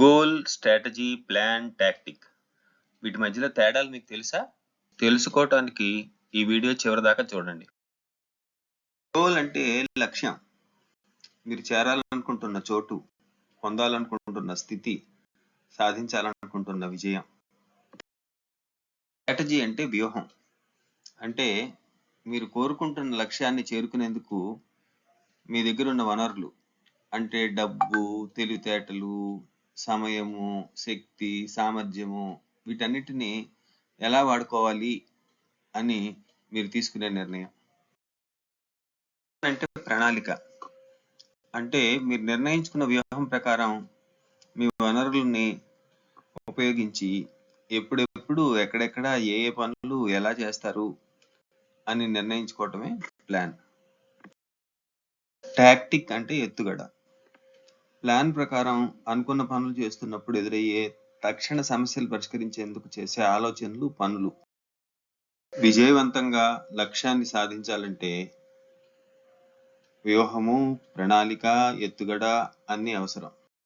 Goal, strategy, plan, tactic వీటి మధ్యలో తేడాలు మీకు తెలుసా? తెలుసుకోవటానికి ఈ వీడియో చివరి దాకా చూడండి. గోల్ అంటే లక్ష్యం, మీరు చేరాలనుకుంటున్న చోటు, పొందాలనుకుంటున్న స్థితి, సాధించాలనుకుంటున్న విజయం. స్ట్రాటజీ అంటే వ్యూహం, అంటే మీరు కోరుకుంటున్న లక్ష్యాన్ని చేరుకునేందుకు మీ దగ్గర ఉన్న వనరులు, అంటే డబ్బు, తెలివితేటలు, సమయము, శక్తి, సామర్థ్యము, వీటన్నిటిని ఎలా వాడుకోవాలి అని మీరు తీసుకునే నిర్ణయం. అంటే ప్రణాళిక, అంటే మీరు నిర్ణయించుకున్న వ్యూహం ప్రకారం మీ వనరులని ఉపయోగించి ఎప్పుడెప్పుడు, ఎక్కడెక్కడ, ఏ ఏ పనులు ఎలా చేస్తారు అని నిర్ణయించుకోవటమే ప్లాన్. టాక్టిక్ అంటే ఎత్తుగడ, ప్లాన్ ప్రకారం అనుకున్న పనులు చేస్తున్నప్పుడు ఎదురయ్యే తక్షణ సమస్యలు పరిష్కరించేందుకు చేసే ఆలోచనలు, పనులు. విజయవంతంగా లక్ష్యాన్ని సాధించాలంటే వ్యూహము, ప్రణాళిక, ఎత్తుగడ అన్ని అవసరం.